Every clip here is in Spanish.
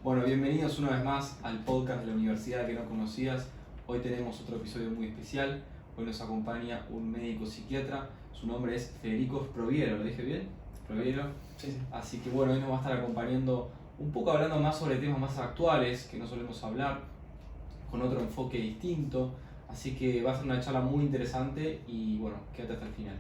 Bueno, bienvenidos una vez más al podcast de la universidad que no conocías. Hoy tenemos otro episodio muy especial. Hoy nos acompaña un médico psiquiatra. Su nombre es Federico Sproviero, ¿lo dije bien? Sproviero. Sí, sí. Así que bueno, hoy nos va a estar acompañando un poco hablando más sobre temas más actuales que no solemos hablar, con otro enfoque distinto. Así que va a ser una charla muy interesante y bueno, quédate hasta el final.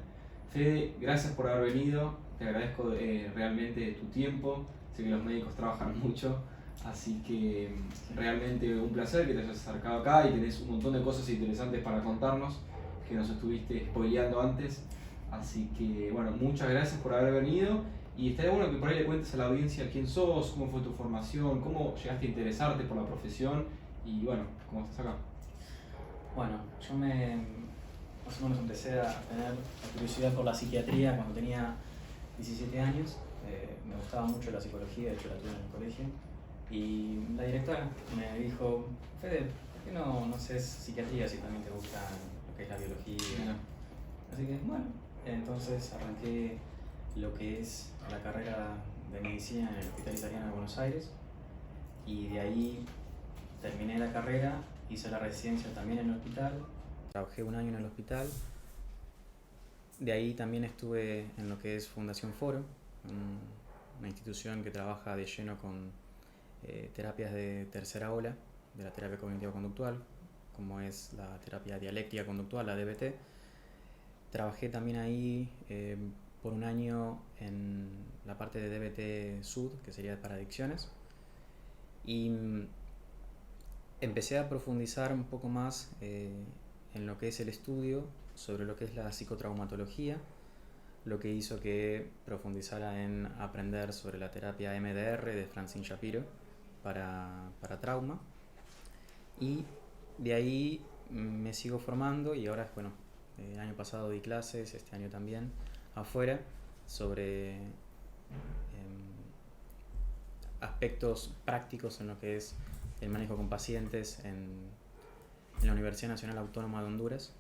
Fede, gracias por haber venido. Te agradezco realmente tu tiempo. Sé que los médicos trabajan mucho. Así que realmente un placer que te hayas acercado acá y tenés un montón de cosas interesantes para contarnos que nos estuviste spoileando antes. Así que bueno, muchas gracias por haber venido y estaría bueno que por ahí le cuentes a la audiencia quién sos, cómo fue tu formación, cómo llegaste a interesarte por la profesión y bueno, cómo estás acá. Bueno, más o menos empecé a tener la curiosidad por la psiquiatría cuando tenía 17 años. Me gustaba mucho la psicología, de hecho la tuve en el colegio. Y la directora me dijo, Fede, ¿por qué no haces psiquiatría si también te gusta lo que es la biología? Mira. Así que bueno, entonces arranqué lo que es la carrera de medicina en el Hospital Italiano de Buenos Aires. Y de ahí terminé la carrera, hice la residencia también en el hospital. Trabajé un año en el hospital. De ahí también estuve en lo que es Fundación Foro, una institución que trabaja de lleno con terapias de tercera ola, de la terapia cognitivo-conductual, como es la terapia dialéctica conductual, la DBT. Trabajé también ahí por un año en la parte de DBT Sud, que sería para adicciones. Y empecé a profundizar un poco más en lo que es el estudio sobre lo que es la psicotraumatología, lo que hizo que profundizara en aprender sobre la terapia MDR de Francine Shapiro para trauma. Y de ahí me sigo formando y ahora, bueno, el año pasado di clases, este año también, afuera, sobre aspectos prácticos en lo que es el manejo con pacientes en la Universidad Nacional Autónoma de Honduras,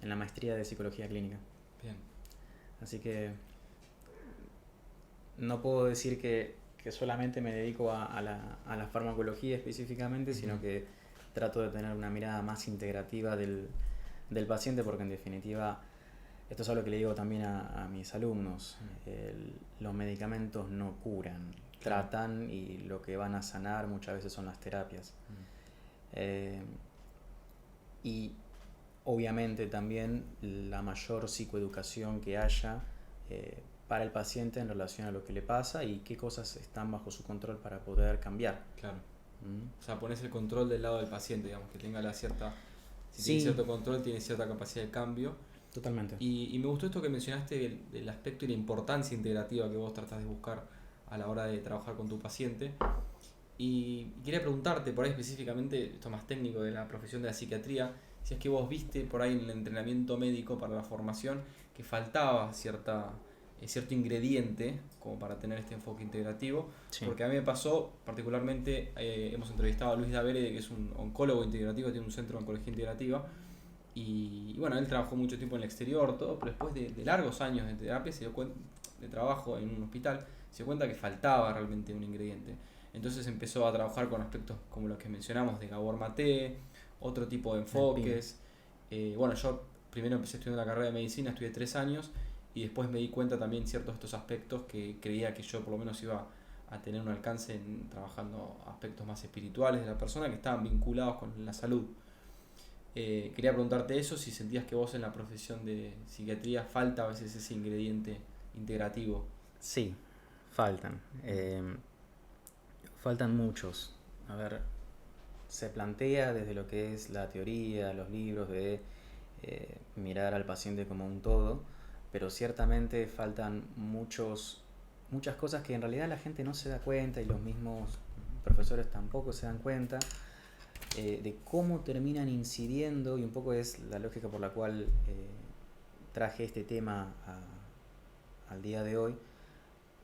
en la maestría de psicología clínica. Bien. Así que no puedo decir que solamente me dedico a la farmacología específicamente, sino que trato de tener una mirada más integrativa del paciente, porque en definitiva, esto es algo que le digo también a mis alumnos, los medicamentos no curan, tratan, y lo que van a sanar muchas veces son las terapias. Y obviamente también la mayor psicoeducación que haya para el paciente en relación a lo que le pasa y qué cosas están bajo su control para poder cambiar. Claro. O sea, pones el control del lado del paciente, digamos, que tenga la cierta... Si Sí, tiene cierto control, tiene cierta capacidad de cambio. totalmente. Y me gustó esto que mencionaste del aspecto y la importancia integrativa que vos tratás de buscar a la hora de trabajar con tu paciente. Y quería preguntarte por ahí específicamente, esto más técnico de la profesión de la psiquiatría, si es que vos viste por ahí en el entrenamiento médico para la formación que faltaba cierto ingrediente como para tener este enfoque integrativo, Sí. porque a mí me pasó particularmente, hemos entrevistado a Luis Davere, que es un oncólogo integrativo, tiene un centro de oncología integrativa, y bueno, él trabajó mucho tiempo en el exterior, todo, pero después de largos años de terapia, se dio cuenta, de trabajo en un hospital, se dio cuenta que faltaba realmente un ingrediente. Entonces empezó a trabajar con aspectos como los que mencionamos de Gabor Maté, otro tipo de enfoques. Bueno, yo primero empecé estudiando la carrera de medicina, estudié 3 años y después me di cuenta también ciertos de estos aspectos que creía que yo por lo menos iba a tener un alcance en trabajando aspectos más espirituales de la persona que estaban vinculados con la salud. Quería preguntarte eso, si sentías que vos en la profesión de psiquiatría falta a veces ese ingrediente integrativo. Sí, faltan. Faltan muchos. A ver, se plantea desde lo que es la teoría, los libros, de mirar al paciente como un todo, pero ciertamente faltan muchas cosas que en realidad la gente no se da cuenta, y los mismos profesores tampoco se dan cuenta de cómo terminan incidiendo, y un poco es la lógica por la cual traje este tema al día de hoy,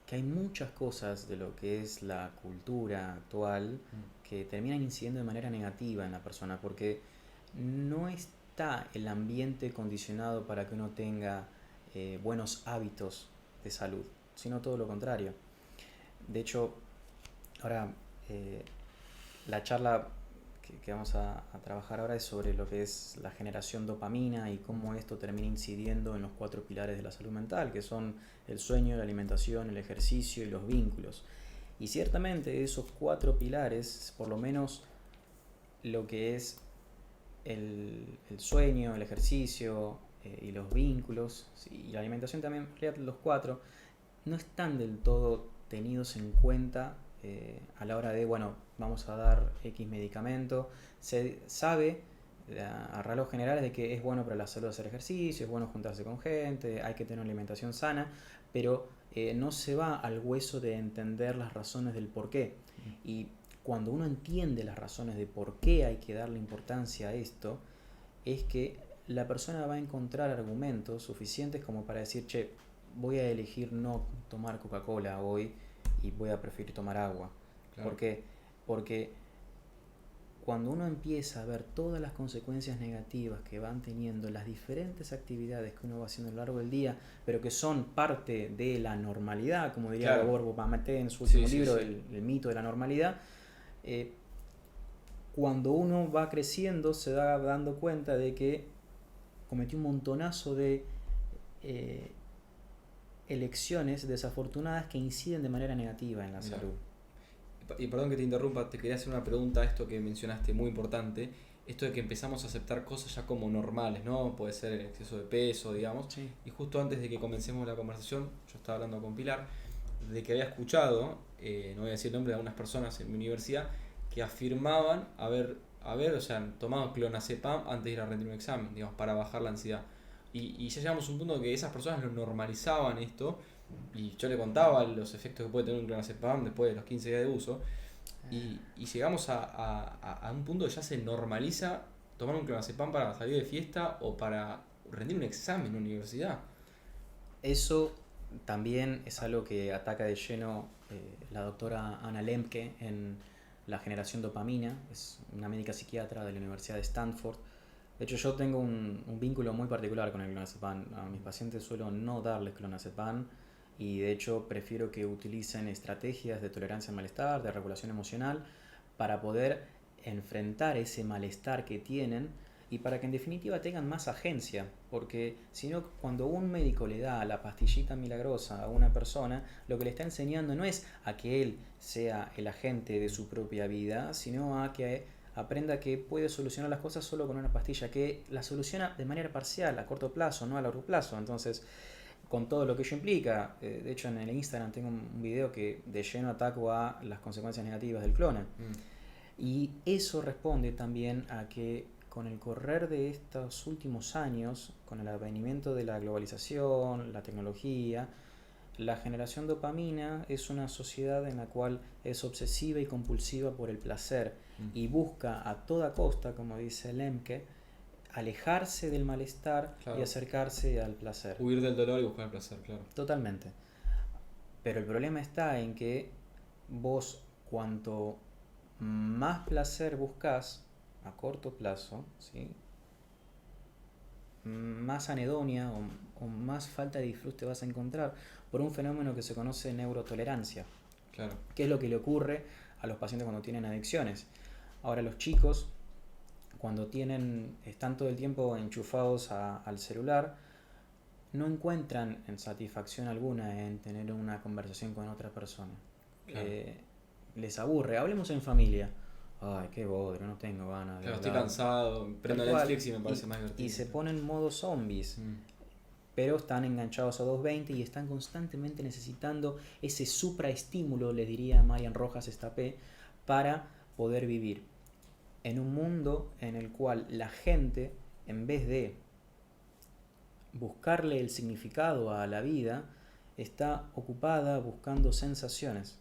que hay muchas cosas de lo que es la cultura actual que terminan incidiendo de manera negativa en la persona, porque no está el ambiente condicionado para que uno tenga buenos hábitos de salud, sino todo lo contrario. De hecho, Ahora, la charla que vamos a trabajar ahora es sobre lo que es la generación dopamina y cómo esto termina incidiendo en los 4 pilares de la salud mental, que son el sueño, la alimentación, el ejercicio y los vínculos. Y ciertamente esos 4 pilares, por lo menos lo que es el sueño, el ejercicio y los vínculos, ¿sí? Y la alimentación también, en realidad los 4, no están del todo tenidos en cuenta a la hora de, bueno, vamos a dar X medicamento. Se sabe a rasgos generales de que es bueno para la salud hacer ejercicio, es bueno juntarse con gente, hay que tener una alimentación sana, pero no se va al hueso de entender las razones del por qué. Y cuando uno entiende las razones de por qué hay que darle importancia a esto, es que la persona va a encontrar argumentos suficientes como para decir, che, voy a elegir no tomar Coca-Cola hoy y voy a preferir tomar agua. Claro. ¿Por qué? Porque cuando uno empieza a ver todas las consecuencias negativas que van teniendo las diferentes actividades que uno va haciendo a lo largo del día, pero que son parte de la normalidad, como diría Gabor Bobamete en su último libro, el mito de la normalidad, cuando uno va creciendo se va dando cuenta de que cometió un montonazo de elecciones desafortunadas que inciden de manera negativa en la salud. Y perdón que te interrumpa, te quería hacer una pregunta, esto que mencionaste muy importante, esto de que empezamos a aceptar cosas ya como normales, ¿no? Puede ser el exceso de peso, digamos. Sí. Y justo antes de que comencemos la conversación, yo estaba hablando con Pilar, de que había escuchado, no voy a decir el nombre de algunas personas en mi universidad, que afirmaban haber o sea, tomado clonazepam antes de ir a rendir un examen, digamos, para bajar la ansiedad. Y ya llegamos a un punto que esas personas lo normalizaban esto, y yo le contaba los efectos que puede tener un clonazepam después de los 15 días de uso, y llegamos a un punto que ya se normaliza tomar un clonazepam para salir de fiesta o para rendir un examen en la universidad. Eso también es algo que ataca de lleno la doctora Anna Lembke en La generación dopamina, es una médica psiquiatra de la Universidad de Stanford. De hecho, yo tengo un vínculo muy particular con el clonazepam. A mis pacientes suelo no darles clonazepam y de hecho prefiero que utilicen estrategias de tolerancia al malestar, de regulación emocional, para poder enfrentar ese malestar que tienen y para que en definitiva tengan más agencia, porque si no, cuando un médico le da la pastillita milagrosa a una persona, lo que le está enseñando no es a que él sea el agente de su propia vida, sino a que aprenda que puede solucionar las cosas solo con una pastilla, que la soluciona de manera parcial, a corto plazo, no a largo plazo. Entonces, con todo lo que ello implica, de hecho en el Instagram tengo un video que de lleno ataco a las consecuencias negativas del clone. Y eso responde también a que con el correr de estos últimos años, con el advenimiento de la globalización, la tecnología, la generación dopamina es una sociedad en la cual es obsesiva y compulsiva por el placer y busca a toda costa, como dice Lemke, alejarse del malestar y acercarse al placer. Huir del dolor y buscar el placer, claro. Totalmente. Pero el problema está en que vos, cuanto más placer buscas a corto plazo, ¿sí?, más anedonia o más falta de disfrute vas a encontrar por un fenómeno que se conoce neurotolerancia. Claro. ¿Qué es lo que le ocurre a los pacientes cuando tienen adicciones? Ahora, los chicos, cuando están todo el tiempo enchufados al celular, no encuentran en satisfacción alguna en tener una conversación con otra persona. Claro. Les aburre. Hablemos en familia. Ay, qué bodrio, no tengo ganas de Claro, hablar. estoy cansado, prendo Netflix y me parece más divertido. Y se ponen en modo zombies. Pero están enganchados a 220 y están constantemente necesitando ese supraestímulo, les diría Marian Rojas Estapé, para poder vivir en un mundo en el cual la gente, en vez de buscarle el significado a la vida, está ocupada buscando sensaciones.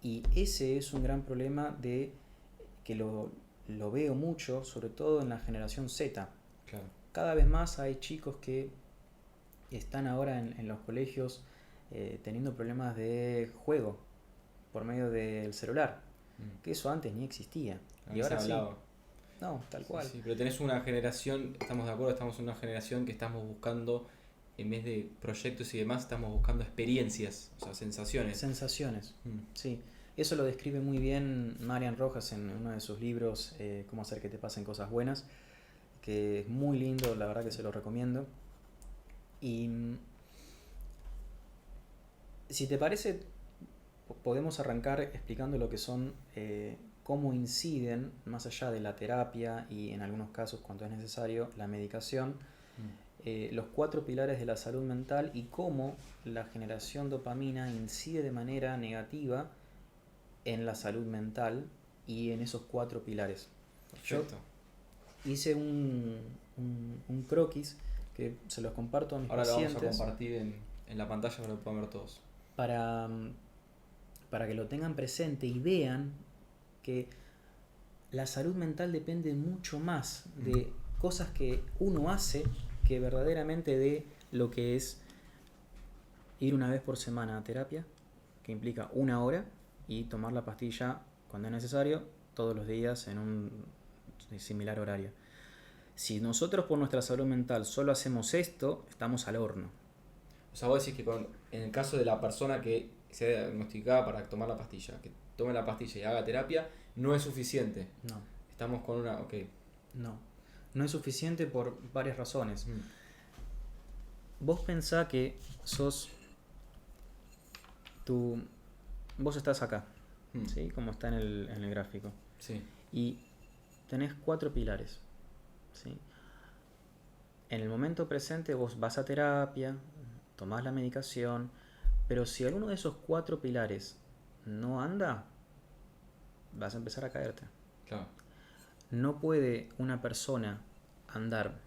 Y ese es un gran problema que lo veo mucho, sobre todo en la generación Z. Claro. Cada vez más hay chicos que están ahora en los colegios teniendo problemas de juego por medio del celular, que eso antes ni existía. Y ahora sí. No, tal cual. Sí, pero tenés una generación, estamos de acuerdo, estamos en una generación que estamos buscando, en vez de proyectos y demás, estamos buscando experiencias, o sea, sensaciones. Sensaciones, sí. Eso lo describe muy bien Marian Rojas en uno de sus libros, Cómo hacer que te pasen cosas buenas, que es muy lindo, la verdad que se lo recomiendo. Y si te parece, podemos arrancar explicando lo que son, cómo inciden, más allá de la terapia y en algunos casos, cuando es necesario, la medicación, los 4 pilares de la salud mental y cómo la generación de dopamina incide de manera negativa en la salud mental y en esos 4 pilares. Perfecto. Yo hice un croquis que se los comparto a mis Ahora pacientes. lo vamos a compartir en la pantalla para que lo puedan ver todos. Para que lo tengan presente y vean que la salud mental depende mucho más de cosas que uno hace que verdaderamente de lo que es ir una vez por semana a terapia, que implica 1 hora, y tomar la pastilla cuando es necesario, todos los días en un similar horario. Si nosotros por nuestra salud mental solo hacemos esto, estamos al horno. O sea, vos decís que en el caso de la persona que se diagnosticada para tomar la pastilla, que tome la pastilla y haga terapia, no es suficiente. No. Estamos con una... Ok. No es suficiente por varias razones. Vos pensá que vos estás acá, ¿sí? Como está en el gráfico. Sí. Y tenés 4 pilares, ¿sí? En el momento presente vos vas a terapia, tomás la medicación, pero si alguno de esos 4 pilares no anda, vas a empezar a caerte. Claro. No puede una persona andar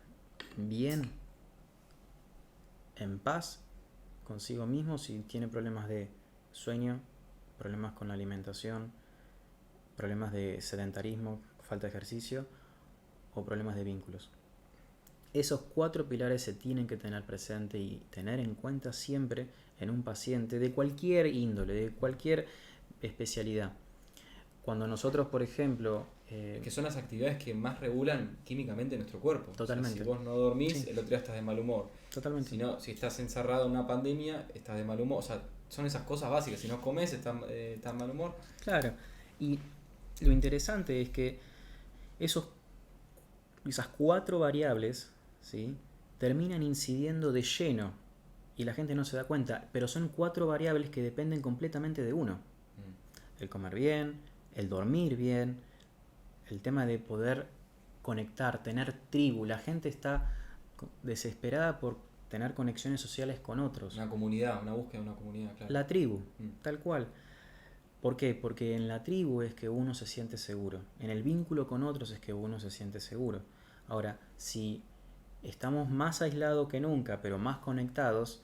bien, en paz, consigo mismo si tiene problemas de sueño, problemas con la alimentación, problemas de sedentarismo, falta de ejercicio o problemas de vínculos. Esos 4 pilares se tienen que tener presente y tener en cuenta siempre en un paciente de cualquier índole, de cualquier especialidad. Cuando nosotros, por ejemplo... que son las actividades que más regulan químicamente nuestro cuerpo. Totalmente. O sea, si vos no dormís, Sí. el otro día estás de mal humor. Totalmente. Si estás encerrado en una pandemia, estás de mal humor. O sea, son esas cosas básicas. Si no comes, estás de mal humor. Claro. Y lo interesante es que esas 4 variables, ¿sí?, terminan incidiendo de lleno y la gente no se da cuenta, pero son 4 variables que dependen completamente de uno. El comer bien, el dormir bien, el tema de poder conectar, tener tribu. La gente está desesperada por tener conexiones sociales con otros. Una comunidad, una búsqueda de una comunidad, claro. La tribu, tal cual. ¿Por qué? Porque en la tribu es que uno se siente seguro. En el vínculo con otros es que uno se siente seguro. Ahora, si estamos más aislados que nunca, pero más conectados,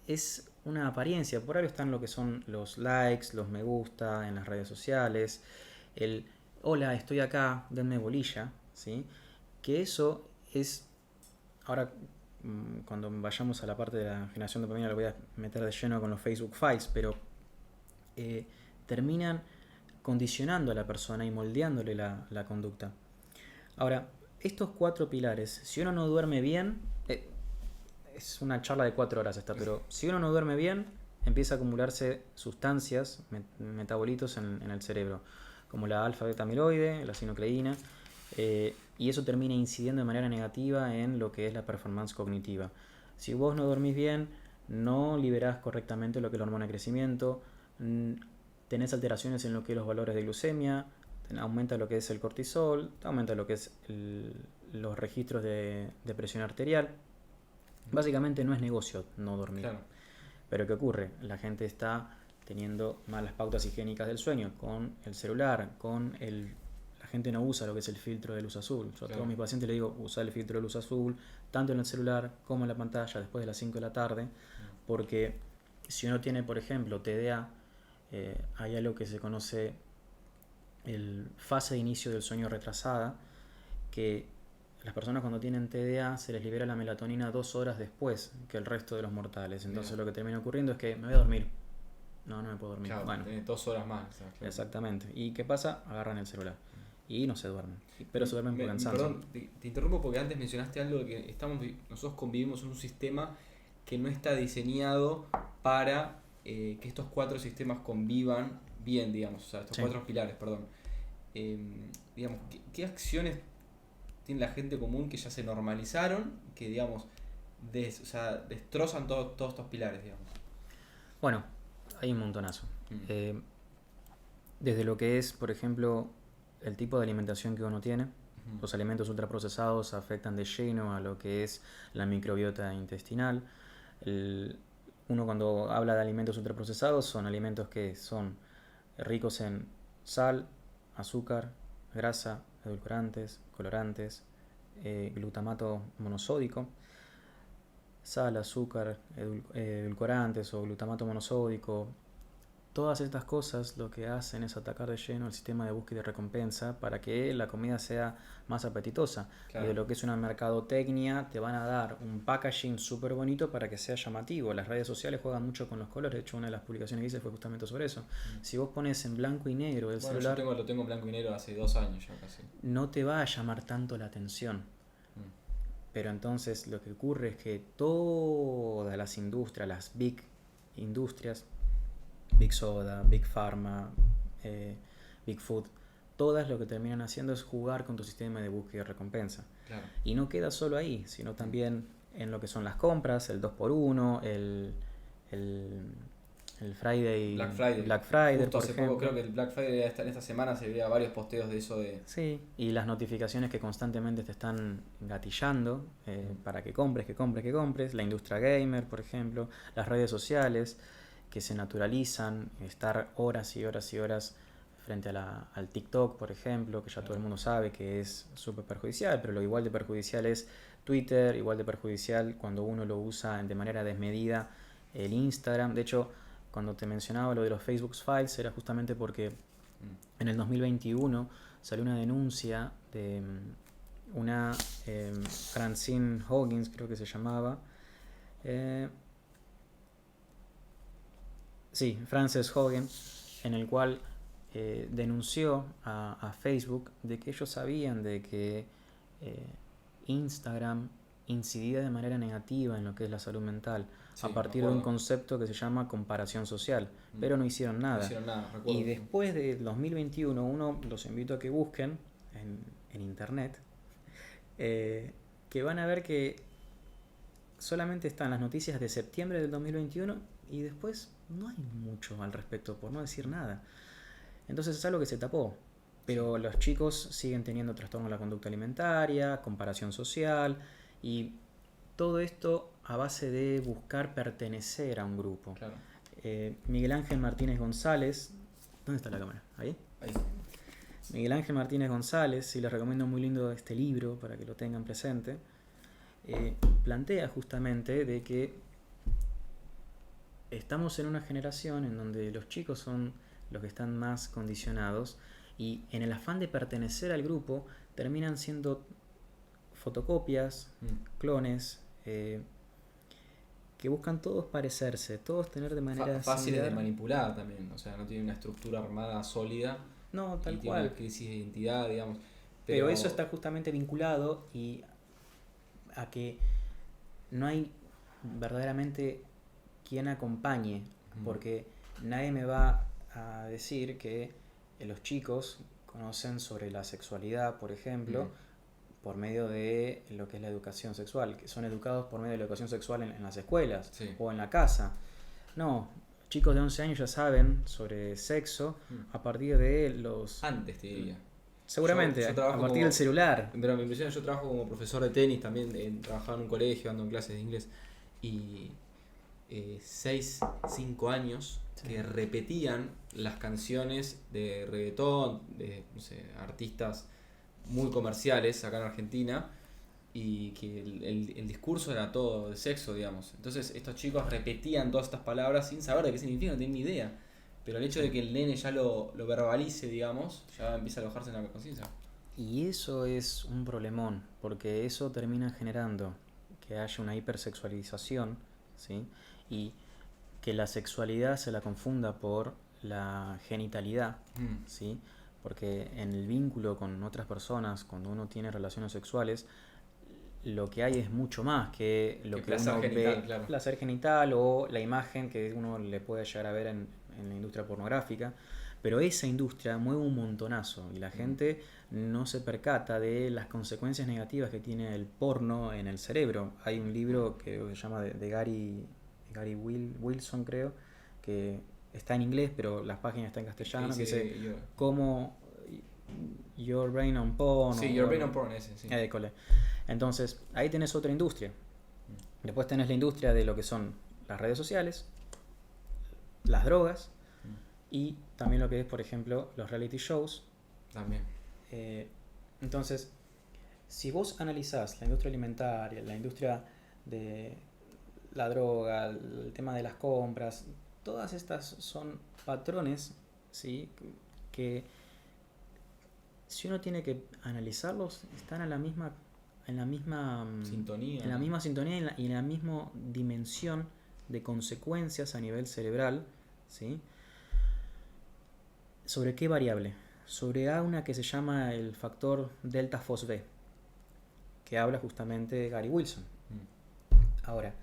es una apariencia. Por ahí están lo que son los likes, los me gusta en las redes sociales, el hola, estoy acá, denme bolilla, ¿sí? Que eso es... Ahora, cuando vayamos a la parte de la generación de dopamina, lo voy a meter de lleno con los Facebook Files, pero terminan condicionando a la persona y moldeándole la conducta. Ahora, estos 4 pilares, si uno no duerme bien, es una charla de 4 horas esta, pero si uno no duerme bien, empieza a acumularse sustancias, metabolitos en el cerebro, como la alfa-beta amiloide, la sinucleína, y eso termina incidiendo de manera negativa en lo que es la performance cognitiva. Si vos no dormís bien, no liberás correctamente lo que es la hormona de crecimiento, tenés alteraciones en lo que es los valores de glucemia, aumenta lo que es el cortisol, aumenta lo que es los registros de presión arterial. Básicamente no es negocio no dormir. Claro. Pero ¿qué ocurre? La gente está teniendo malas pautas higiénicas del sueño con el celular, la gente no usa lo que es el filtro de luz azul. Yo a todos mis pacientes les digo, usa el filtro de luz azul tanto en el celular como en la pantalla después de las 5 de la tarde, porque si uno tiene, por ejemplo, TDA, hay algo que se conoce el fase de inicio del sueño retrasada, que las personas cuando tienen TDA se les libera la melatonina 2 horas después que el resto de los mortales. Entonces lo que termina ocurriendo es que me voy a dormir. No me puedo dormir. Claro, bueno, tiene 2 horas más. O sea, claro. Exactamente. ¿Y qué pasa? Agarran el celular y no se duermen. Pero se duermen por cansancio. Perdón, te interrumpo porque antes mencionaste algo de que nosotros convivimos en un sistema que no está diseñado para que estos 4 sistemas convivan bien, digamos, o sea, estos Sí. 4 pilares, perdón. Digamos, ¿qué acciones tiene la gente común que ya se normalizaron, que digamos, o sea, destrozan todos estos pilares, digamos? Bueno, hay un montonazo. Mm. Desde lo que es, por ejemplo, el tipo de alimentación que uno tiene. Ujú. Los alimentos ultraprocesados afectan de lleno a lo que es la microbiota intestinal. Uno cuando habla de alimentos ultraprocesados son alimentos que son ricos en sal, azúcar, grasa, edulcorantes, colorantes, glutamato monosódico. Sal, azúcar, edulcorantes o glutamato monosódico. Todas estas cosas lo que hacen es atacar de lleno el sistema de búsqueda y recompensa para que la comida sea más apetitosa. Claro. Y de lo que es una mercadotecnia te van a dar un packaging súper bonito para que sea llamativo. Las redes sociales juegan mucho con los colores. De hecho, una de las publicaciones que hice fue justamente sobre eso. Si vos pones en blanco y negro el Bueno, celular, lo tengo en blanco y negro hace 2 años ya casi. no te va a llamar tanto la atención. Pero entonces lo que ocurre es que todas las industrias, las big industrias, Big Soda, Big Pharma, Big Food, todas lo que terminan haciendo es jugar con tu sistema de búsqueda y recompensa. Claro. Y no queda solo ahí, sino también en lo que son las compras, el 2x1, el Friday, Black Friday, Justo por hace ejemplo. poco, creo que el Black Friday en esta semana se veía varios posteos de eso de... Sí, y las notificaciones que constantemente te están gatillando para que compres. La industria gamer, por ejemplo, las redes sociales que se naturalizan, estar horas y horas y horas frente al TikTok, por ejemplo, que ya todo el mundo sabe que es súper perjudicial, pero lo igual de perjudicial es Twitter, igual de perjudicial cuando uno lo usa de manera desmedida el Instagram. De hecho, cuando te mencionaba lo de los Facebook Files era justamente porque en el 2021 salió una denuncia de una Francine Hoggins, creo que se llamaba. Sí, Frances Hogan, en el cual denunció a Facebook de que ellos sabían de que Instagram incidía de manera negativa en lo que es la salud mental, Sí, a partir me de un acuerdo. concepto que se llama comparación social, pero no hicieron No nada. hicieron nada, recuerdo. Y después del 2021, uno los invito a que busquen en internet, que van a ver que solamente están las noticias de septiembre del 2021 y después no hay mucho al respecto, por no decir nada. Entonces es algo que se tapó. Pero los chicos siguen teniendo trastorno de la conducta alimentaria, comparación social y todo esto a base de buscar pertenecer a un grupo. Claro. Miguel Ángel Martínez González, ¿dónde está la cámara? ¿Ahí? Ahí. Miguel Ángel Martínez González, y les recomiendo muy lindo este libro para que lo tengan presente, plantea justamente de que estamos en una generación en donde los chicos son los que están más condicionados y en el afán de pertenecer al grupo terminan siendo fotocopias, clones, que buscan todos parecerse, todos tener de manera Fáciles de similar. manipular también, o sea, no tiene una estructura armada sólida. No, tal y tiene cual. una crisis de identidad, digamos. Pero eso está justamente vinculado a que no hay verdaderamente quien acompañe, porque nadie me va a decir que los chicos conocen sobre la sexualidad, por ejemplo, por medio de lo que es la educación sexual, que son educados por medio de la educación sexual en las escuelas o en la casa. No, chicos de 11 años ya saben sobre sexo a partir de los... Antes te diría. Seguramente, yo a partir del celular. Pero me impresiona, yo trabajo como profesor de tenis también, trabajaba en un colegio, dando clases de inglés, y 6, 5 años que repetían las canciones de reggaetón, de no sé, artistas muy comerciales acá en Argentina, y que el discurso era todo de sexo, digamos. Entonces estos chicos repetían todas estas palabras sin saber de qué significan, no tienen ni idea. Pero el hecho de que el nene ya lo verbalice, digamos, ya empieza a alojarse en la conciencia. Y eso es un problemón, porque eso termina generando que haya una hipersexualización, ¿sí? Y que la sexualidad se la confunda por la genitalidad, ¿sí? Porque en el vínculo con otras personas, cuando uno tiene relaciones sexuales, lo que hay es mucho más que lo que uno ve, claro. Placer genital o la imagen que uno le puede llegar a ver en la industria pornográfica, Pero esa industria mueve un montonazo y la gente no se percata de las consecuencias negativas que tiene el porno en el cerebro. Hay un libro que se llama de Gary Wilson, creo, que está en inglés, pero las páginas están en castellano, que dice cómo Your Brain on Porn. Sí, Your Brain on Porn, ese, sí. Entonces, ahí tenés otra industria. Después tenés la industria de lo que son las redes sociales, las drogas y también lo que es, por ejemplo, los reality shows. También. Entonces, si vos analizás la industria alimentaria, la industria de la droga, el tema de las compras, todas estas son patrones, ¿sí?, que si uno tiene que analizarlos, están en la misma sintonía, en la misma sintonía y en la misma dimensión de consecuencias a nivel cerebral, ¿sí? ¿Sobre qué variable? Sobre una que se llama el factor delta fosB, que habla justamente de Gary Wilson. Ahora,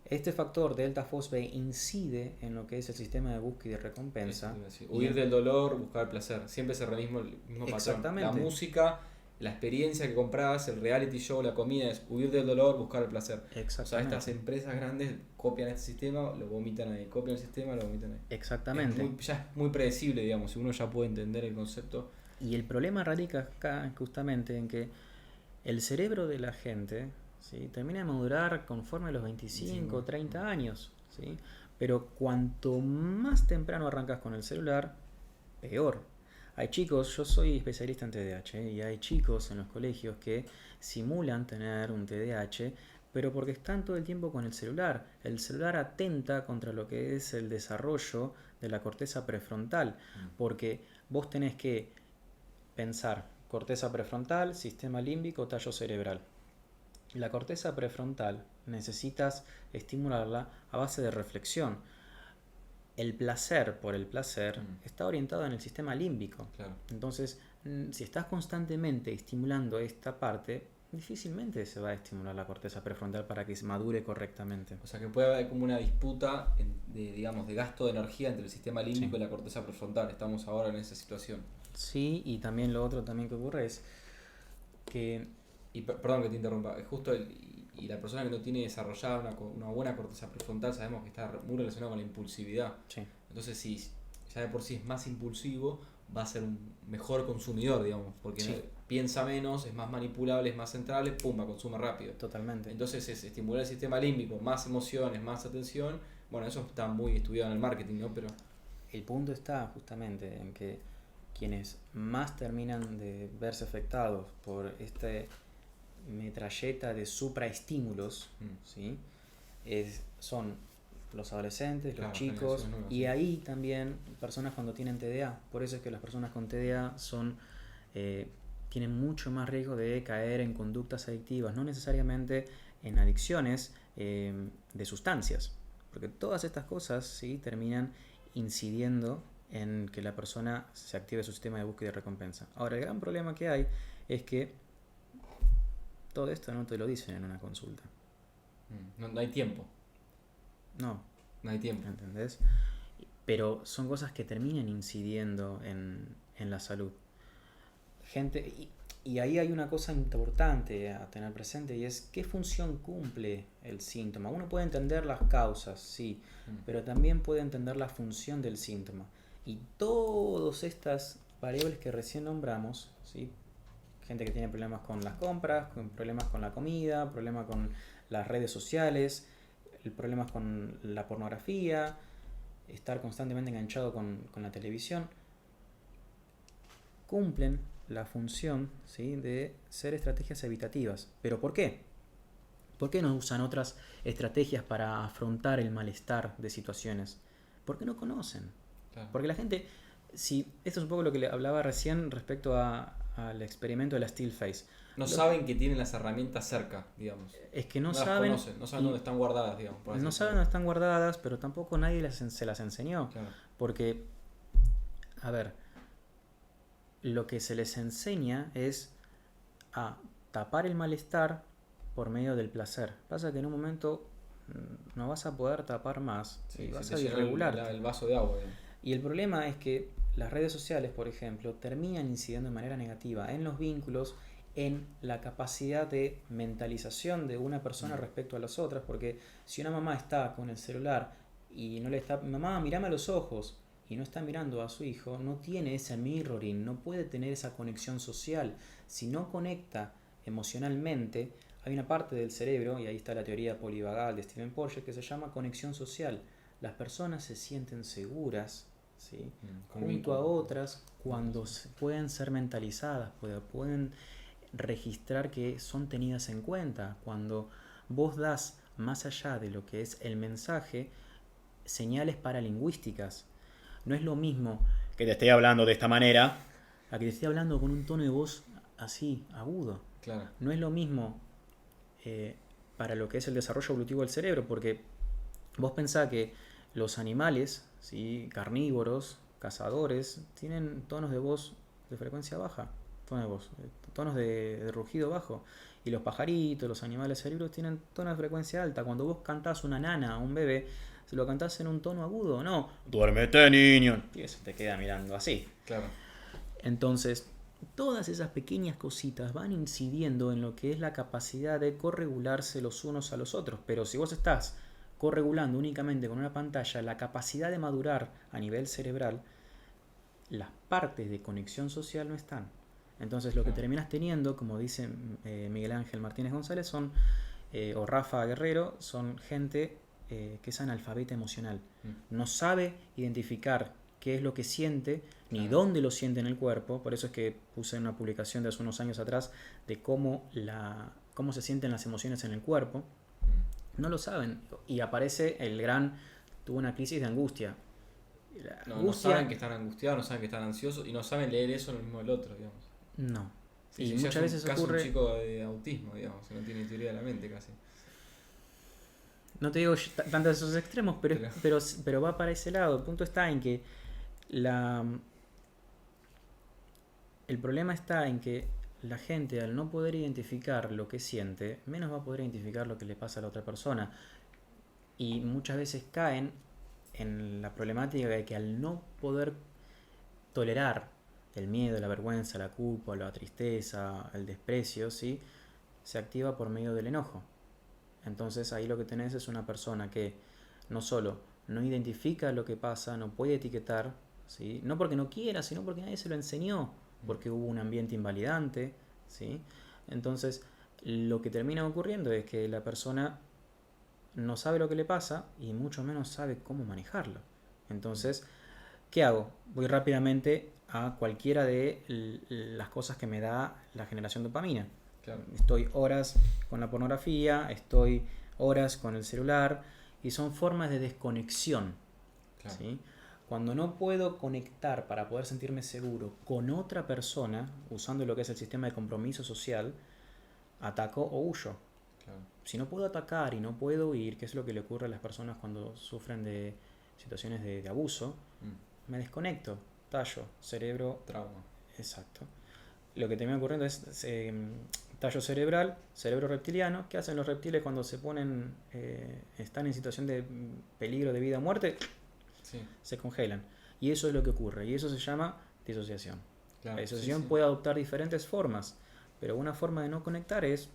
este factor delta fosB incide en lo que es el sistema de búsqueda y recompensa. Huir del dolor, buscar el placer. Siempre se repite el mismo patrón. Exactamente. La música, la experiencia que compras, el reality show, la comida, es huir del dolor, buscar el placer. Exactamente. O sea, estas empresas grandes copian este sistema, lo vomitan ahí. Copian el sistema, lo vomitan ahí. Exactamente. Ya es muy predecible, digamos, si uno ya puede entender el concepto. Y el problema radica acá justamente en que el cerebro de la gente, ¿sí?, termina de madurar conforme a los 25 o 30 años, ¿sí? Pero cuanto más temprano arrancas con el celular, peor. Hay chicos, yo soy especialista en TDAH, y hay chicos en los colegios que simulan tener un TDAH, pero porque están todo el tiempo con el celular. El celular atenta contra lo que es el desarrollo de la corteza prefrontal, porque vos tenés que pensar corteza prefrontal, sistema límbico, tallo cerebral. La corteza prefrontal necesitas estimularla a base de reflexión. El placer por el placer está orientado en el sistema límbico. Claro. Entonces, si estás constantemente estimulando esta parte, difícilmente se va a estimular la corteza prefrontal para que se madure correctamente. O sea que puede haber como una disputa de gasto de energía entre el sistema límbico y la corteza prefrontal. Estamos ahora en esa situación. Sí, y también lo otro también que ocurre es que... Y perdón que te interrumpa, justo y la persona que no tiene desarrollada una buena corteza prefrontal sabemos que está muy relacionada con la impulsividad. Sí. Entonces, si ya de por sí es más impulsivo, va a ser un mejor consumidor, digamos, porque piensa menos, es más manipulable, es más centrable, pumba, consume rápido. Totalmente. Entonces es estimular el sistema límbico, más emociones, más atención. Bueno, eso está muy estudiado en el marketing, ¿no? Pero el punto está justamente en que quienes más terminan de verse afectados por este metralleta de supraestímulos, ¿sí?, son los adolescentes, los chicos, y ahí también personas cuando tienen TDA. Por eso es que las personas con TDA tienen mucho más riesgo de caer en conductas adictivas, no necesariamente en adicciones de sustancias, porque todas estas cosas, ¿sí?, terminan incidiendo en que la persona se active su sistema de búsqueda y recompensa. Ahora, el gran problema que hay es que todo esto no te lo dicen en una consulta. No hay tiempo. No hay tiempo. ¿Entendés? Pero son cosas que terminan incidiendo en la salud. Gente, y ahí hay una cosa importante a tener presente, y es qué función cumple el síntoma. Uno puede entender las causas, sí, pero también puede entender la función del síntoma. Y todas estas variables que recién nombramos, ¿sí?, gente que tiene problemas con las compras, con problemas con la comida, problemas con las redes sociales, problemas con la pornografía, estar constantemente enganchado con la televisión, cumplen la función, ¿sí?, de ser estrategias evitativas. ¿Pero por qué? ¿Por qué no usan otras estrategias para afrontar el malestar de situaciones? Porque no conocen. Claro. Porque la gente, esto es un poco lo que le hablaba recién respecto al experimento de la still face. No saben que tienen las herramientas cerca, digamos. Es que no saben. Las conocen, no saben dónde están guardadas, digamos. No saben dónde están guardadas, pero tampoco nadie se las enseñó. Claro. Porque, a ver, lo que se les enseña es a tapar el malestar por medio del placer. Pasa que en un momento no vas a poder tapar más, y vas a irregular. El vaso de agua, digamos. Y el problema es que las redes sociales, por ejemplo, terminan incidiendo de manera negativa en los vínculos, en la capacidad de mentalización de una persona respecto a las otras, porque si una mamá está con el celular y no le está, mamá, mírame a los ojos, y no está mirando a su hijo, no tiene ese mirroring, no puede tener esa conexión social. Si no conecta emocionalmente, hay una parte del cerebro, y ahí está la teoría polivagal de Stephen Porges, que se llama conexión social. Las personas se sienten seguras, ¿sí? Junto a otras cuando pueden ser mentalizadas, pueden registrar que son tenidas en cuenta. Cuando vos das más allá de lo que es el mensaje, señales paralingüísticas. No es lo mismo que te esté hablando de esta manera a que te esté hablando con un tono de voz así, agudo. Claro. No es lo mismo para lo que es el desarrollo evolutivo del cerebro, porque vos pensás que los animales, ¿sí? Carnívoros, cazadores, tienen tonos de voz de frecuencia baja, tonos de rugido bajo. Y los pajaritos, los animales cerebros tienen tonos de frecuencia alta. Cuando vos cantás una nana a un bebé, si lo cantás en un tono agudo, no, duérmete niño, y eso te queda mirando así. Claro. Entonces, todas esas pequeñas cositas van incidiendo en lo que es la capacidad de corregularse los unos a los otros. Pero si vos estás corregulando únicamente con una pantalla, la capacidad de madurar a nivel cerebral, las partes de conexión social no están. Entonces lo que terminas teniendo, como dice Miguel Ángel Martínez González, o Rafa Guerrero, son gente que es analfabeta emocional. No sabe identificar qué es lo que siente, ni dónde lo siente en el cuerpo. Por eso es que puse una publicación de hace unos años atrás de cómo se sienten las emociones en el cuerpo. No lo saben. Y aparece tuvo una crisis de angustia. No saben que están angustiados, no saben que están ansiosos y no saben leer eso lo mismo del otro, digamos. No. Sí, y muchas veces ocurre... un chico de autismo, digamos, que no tiene teoría de la mente casi. No te digo tanto de esos extremos, pero va para ese lado. El punto está en que el problema está en que la gente, al no poder identificar lo que siente, menos va a poder identificar lo que le pasa a la otra persona. Y muchas veces caen en la problemática de que al no poder tolerar el miedo, la vergüenza, la culpa, la tristeza, el desprecio, ¿sí? Se activa por medio del enojo. Entonces ahí lo que tenés es una persona que no solo no identifica lo que pasa, no puede etiquetar, ¿sí? No porque no quiera, sino porque nadie se lo enseñó, porque hubo un ambiente invalidante, ¿sí? Entonces lo que termina ocurriendo es que la persona no sabe lo que le pasa y mucho menos sabe cómo manejarlo. Entonces, ¿qué hago? Voy rápidamente a cualquiera de las cosas que me da la generación de dopamina. Claro. Estoy horas con la pornografía, estoy horas con el celular y son formas de desconexión. Claro. ¿Sí? Cuando no puedo conectar para poder sentirme seguro con otra persona, usando lo que es el sistema de compromiso social, ataco o huyo. Claro. Si no puedo atacar y no puedo huir, que es lo que le ocurre a las personas cuando sufren de situaciones de abuso, me desconecto, tallo, cerebro, trauma. Exacto. Lo que termina ocurriendo es tallo cerebral, cerebro reptiliano. ¿Qué hacen los reptiles cuando se ponen, están en situación de peligro de vida o muerte? Sí. Se congelan. Y eso es lo que ocurre. Y eso se llama disociación. Claro, la disociación puede adoptar diferentes formas, pero una forma de no conectar es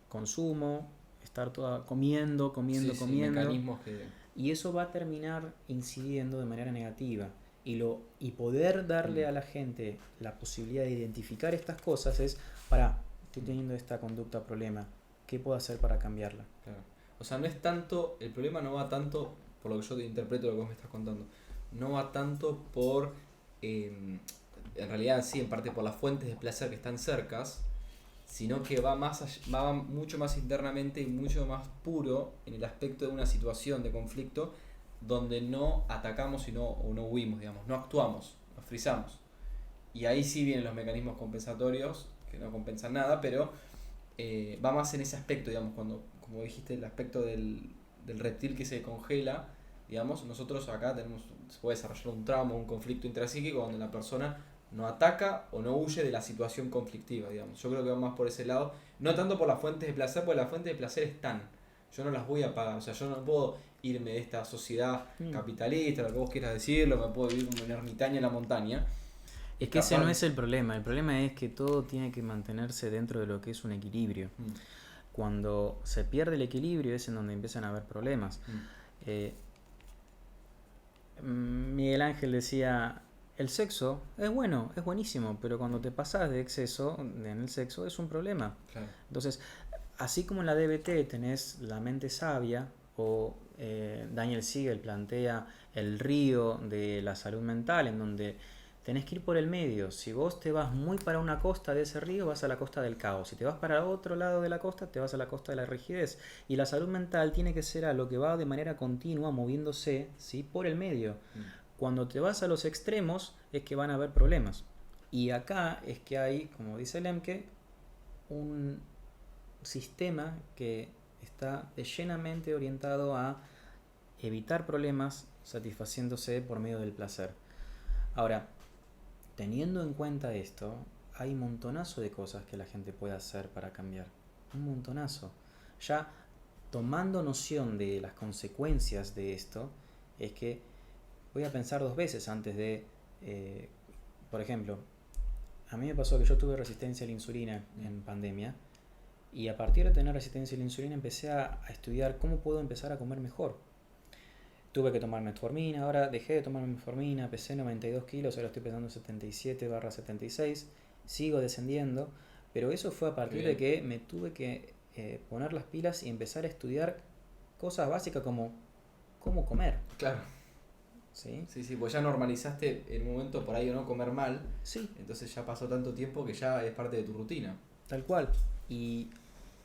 consumo, estar comiendo. Mecanismos que... Y eso va a terminar incidiendo de manera negativa. Y poder darle a la gente la posibilidad de identificar estas cosas es, estoy teniendo esta conducta problema, ¿qué puedo hacer para cambiarla? Claro. O sea, no es tanto, el problema no va tanto, por lo que yo te interpreto lo que vos me estás contando, no va tanto por, en realidad sí, en parte por las fuentes de placer que están cercas, sino que va mucho más internamente y mucho más puro en el aspecto de una situación de conflicto donde no atacamos o no huimos, digamos, no actuamos, nos frizamos. Y ahí sí vienen los mecanismos compensatorios, que no compensan nada, pero va más en ese aspecto, digamos, cuando, como dijiste, el aspecto del reptil que se congela, digamos, nosotros acá se puede desarrollar un trauma, un conflicto intrapsíquico donde la persona no ataca o no huye de la situación conflictiva, digamos. Yo creo que va más por ese lado, no tanto por las fuentes de placer, porque las fuentes de placer están, yo no las voy a pagar, o sea, yo no puedo irme de esta sociedad Mm. capitalista, lo que vos quieras decirlo, me puedo vivir como un ermitaño en la montaña. Es que ese Escapar- no es el problema es que todo tiene que mantenerse dentro de lo que es un equilibrio. Mm, Cuando se pierde el equilibrio es en donde empiezan a haber problemas. mm, Eh, Miguel Ángel decía, el sexo es bueno, es buenísimo, pero cuando te pasas de exceso en el sexo es un problema. claro. Entonces, así como en la DBT tenés la mente sabia, o Daniel Siegel plantea el río de la salud mental, en donde tenés que ir por el medio. Si vos te vas muy para una costa de ese río, vas a la costa del caos. Si te vas para otro lado de la costa, te vas a la costa de la rigidez. Y la salud mental tiene que ser algo que va de manera continua moviéndose, ¿sí?, por el medio. Mm, Cuando te vas a los extremos es que van a haber problemas. Y acá es que hay, como dice Lemke, un sistema que está llenamente orientado a evitar problemas satisfaciéndose por medio del placer. Ahora, teniendo en cuenta esto, hay un montonazo de cosas que la gente puede hacer para cambiar. Un montonazo. Ya tomando noción de las consecuencias de esto, es que voy a pensar dos veces antes de, por ejemplo, a mí me pasó que yo tuve resistencia a la insulina en pandemia, y a partir de tener resistencia a la insulina empecé a estudiar cómo puedo empezar a comer mejor. Tuve que tomar metformina, ahora dejé de tomar metformina, pesé 92 kilos, ahora estoy pesando 77/76, sigo descendiendo, pero eso fue a partir de que me tuve que poner las pilas y empezar a estudiar cosas básicas como cómo comer. claro. ¿Sí? Sí, pues ya normalizaste el momento por ahí o no comer mal, Sí, entonces ya pasó tanto tiempo que ya es parte de tu rutina. tal cual. Y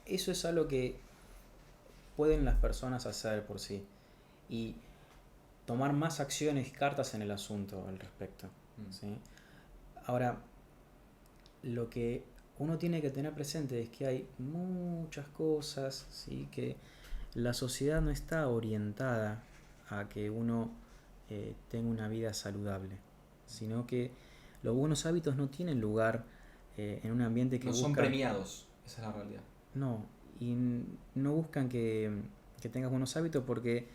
eso es algo que pueden las personas hacer por sí. Y tomar más acciones y cartas en el asunto al respecto. Mm. ¿Sí? Ahora, lo que uno tiene que tener presente es que hay muchas cosas, ¿sí?, que la sociedad no está orientada a que uno tenga una vida saludable, sino que los buenos hábitos no tienen lugar en un ambiente que No son busca... premiados, esa es la realidad. No, y no buscan que tengas buenos hábitos porque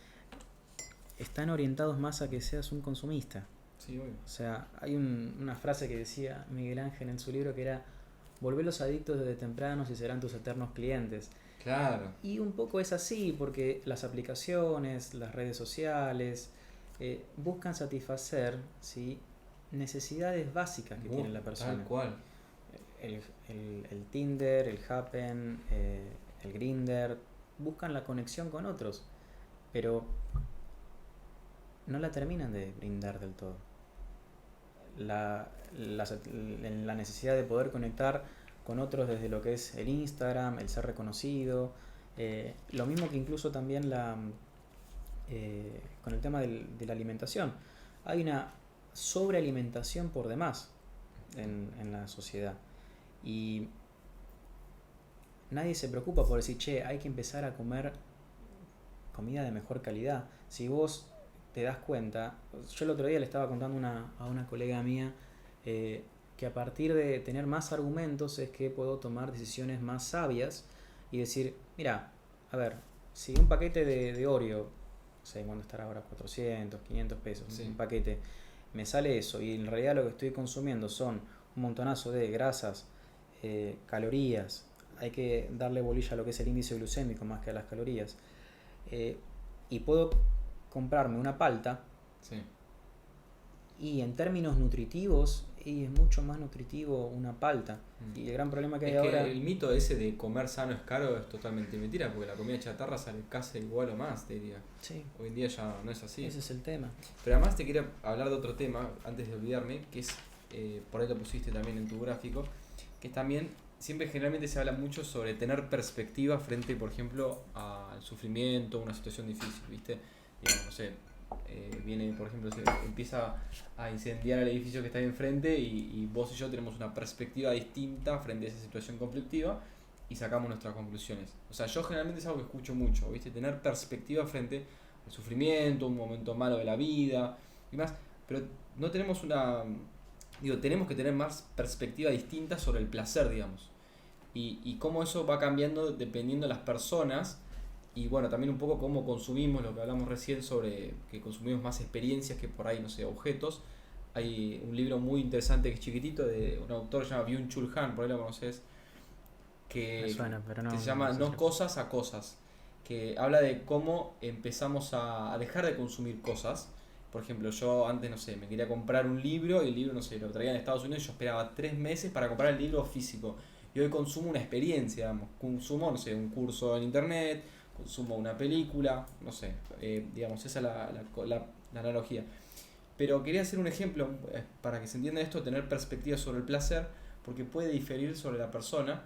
están orientados más a que seas un consumista. Sí, obvio. O sea, hay una frase que decía Miguel Ángel en su libro que era: volverlos adictos desde tempranos y serán tus eternos clientes. Claro. Y un poco es así porque las aplicaciones, las redes sociales, buscan satisfacer, ¿sí?, necesidades básicas que tiene la persona. Tal cual. El Tinder, el Happen, el Grindr, buscan la conexión con otros, pero no la terminan de brindar del todo. La necesidad de poder conectar con otros desde lo que es el Instagram, el ser reconocido, lo mismo que incluso también con el tema de la alimentación. Hay una sobrealimentación por demás en la sociedad. Y nadie se preocupa por decir, che, hay que empezar a comer comida de mejor calidad. Si vos te das cuenta, yo el otro día le estaba contando a una colega mía que a partir de tener más argumentos es que puedo tomar decisiones más sabias y decir, mira, a ver, si un paquete de Oreo, no sé cuánto estará ahora, 400, 500 pesos, Sí. un paquete, me sale eso y en realidad lo que estoy consumiendo son un montonazo de grasas, calorías, hay que darle bolilla a lo que es el índice glucémico más que a las calorías, y puedo comprarme una palta Sí. y en términos nutritivos y es mucho más nutritivo una palta. Mm. Y el gran problema que hay Es que ahora... el mito ese de comer sano es caro es totalmente mentira, porque la comida chatarra sale casi igual o más, te diría. Sí, Hoy en día ya no es así. ese es el tema. Pero además te quería hablar de otro tema, antes de olvidarme, que es, por ahí lo pusiste también en tu gráfico, que es también, siempre generalmente se habla mucho sobre tener perspectiva frente, por ejemplo, al sufrimiento, una situación difícil, ¿viste? Digamos, no sé, viene, por ejemplo, se empieza a incendiar el edificio que está ahí enfrente y vos y yo tenemos una perspectiva distinta frente a esa situación conflictiva y sacamos nuestras conclusiones. O sea, yo generalmente es algo que escucho mucho, ¿viste? Tener perspectiva frente al sufrimiento, un momento malo de la vida y más, pero no tenemos tenemos que tener más perspectiva distinta sobre el placer, digamos. Y cómo eso va cambiando dependiendo de las personas Y bueno, también un poco cómo consumimos, lo que hablamos recién sobre que consumimos más experiencias que por ahí, no sé, objetos. Hay un libro muy interesante que es chiquitito de un autor que se llama Byung-Chul Han, por ahí lo conoces, Me que, suena, pero no, que se no llama sé No cosas a cosas, que habla de cómo empezamos a dejar de consumir cosas. Por ejemplo, yo antes, no sé, me quería comprar un libro y el libro, no sé, lo traía en Estados Unidos y yo esperaba 3 meses para comprar el libro físico. Y hoy consumo una experiencia, digamos, consumo, no sé, un curso en internet, consumo una película, no sé, digamos, esa es la analogía. Pero quería hacer un ejemplo para que se entienda esto, tener perspectiva sobre el placer, porque puede diferir sobre la persona.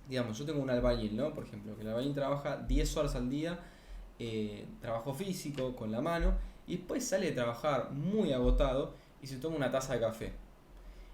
Digamos, yo tengo un albañil, ¿no? Por ejemplo, que el albañil trabaja 10 horas al día, trabajo físico, con la mano, y después sale de trabajar muy agotado y se toma una taza de café.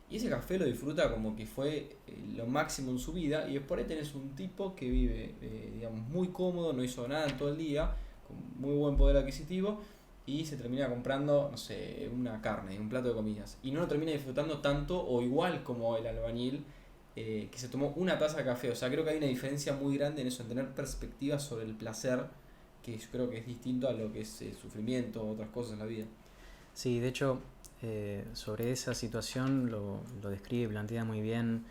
Y ese café lo disfruta como que fue lo máximo en su vida, y por ahí tenés un tipo que vive, digamos, muy cómodo, no hizo nada en todo el día, con muy buen poder adquisitivo, y se termina comprando, no sé, una carne, un plato de comidas. Y no lo termina disfrutando tanto o igual como el albañil que se tomó una taza de café. O sea, creo que hay una diferencia muy grande en eso, en tener perspectiva sobre el placer, que yo creo que es distinto a lo que es el sufrimiento o otras cosas en la vida. Sí, de hecho, sobre esa situación lo describe y plantea muy bien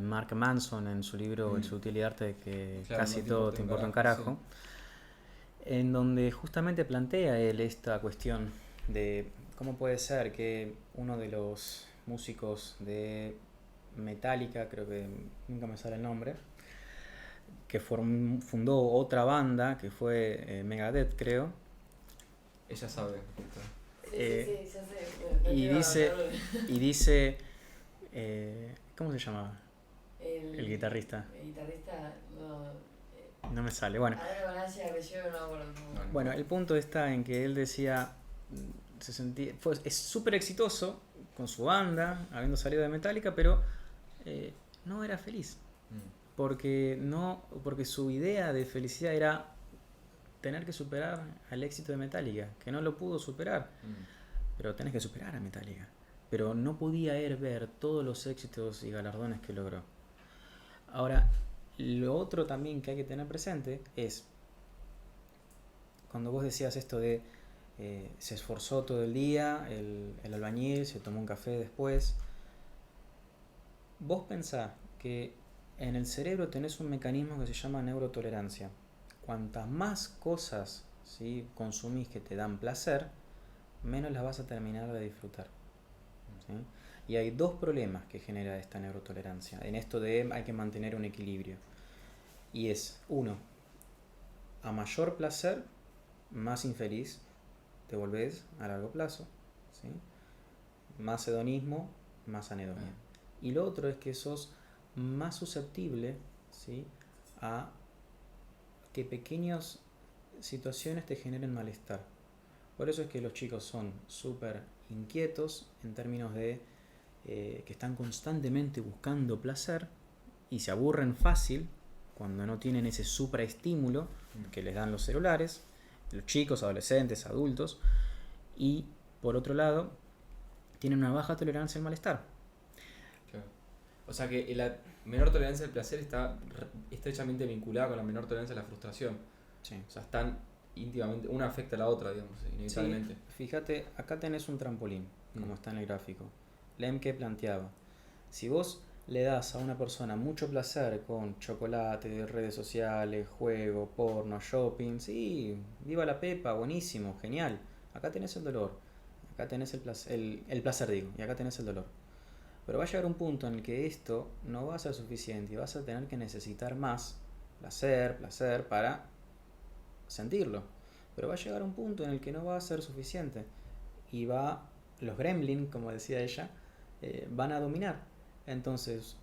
Mark Manson en su libro El sutil arte de que Claro, casi no te todo importa te un importa un carajo, carajo, en donde justamente plantea él esta cuestión de cómo puede ser que uno de los músicos de Metallica, creo que nunca me sale el nombre, que fundó otra banda que fue Megadeth, creo. Ella sabe. Sí, eh, sí, ya sé. Bueno, no y quiero dice, hablar y dice, ¿cómo se llama el el guitarrista? El guitarrista, no. No me sale. Bueno, Ahora con H apellido no me acuerdo cómo. bueno, el punto está en que él decía, es súper exitoso con su banda, habiendo salido de Metallica, pero no era feliz. Porque su idea de felicidad era tener que superar al éxito de Metallica, que no lo pudo superar. Pero tenés que superar a Metallica. Pero no podía él ver todos los éxitos y galardones que logró. Ahora, lo otro también que hay que tener presente es, cuando vos decías esto de se esforzó todo el día, el albañil, se tomó un café después, vos pensás que en el cerebro tenés un mecanismo que se llama neurotolerancia. Cuantas más cosas, ¿sí?, consumís que te dan placer, menos las vas a terminar de disfrutar, ¿sí? Y hay dos problemas que genera esta neurotolerancia. En esto de hay que mantener un equilibrio. Y es, uno, a mayor placer, más infeliz te volvés a largo plazo, ¿sí? Más hedonismo, más anedonia. Y lo otro es que sos más susceptible, ¿sí?, a que pequeñas situaciones te generen malestar. Por eso es que los chicos son súper inquietos en términos de que están constantemente buscando placer y se aburren fácil cuando no tienen ese supraestímulo que les dan los celulares, los chicos, adolescentes, adultos, y por otro lado tienen una baja tolerancia al malestar. Claro. O sea que la menor tolerancia al placer está estrechamente vinculada con la menor tolerancia a la frustración. Sí. O sea, están íntimamente, una afecta a la otra, digamos, inevitablemente. Sí, fíjate, acá tenés un trampolín, como está en el gráfico. Lemke planteaba, si vos le das a una persona mucho placer con chocolate, redes sociales, juego, porno, shopping, sí, viva la pepa, buenísimo, genial. Acá tenés el dolor, acá tenés el placer digo, y acá tenés el dolor. Pero va a llegar un punto en el que esto no va a ser suficiente y vas a tener que necesitar más placer para sentirlo. Pero va a llegar un punto en el que no va a ser suficiente y los gremlins, como decía ella, van a dominar. Entonces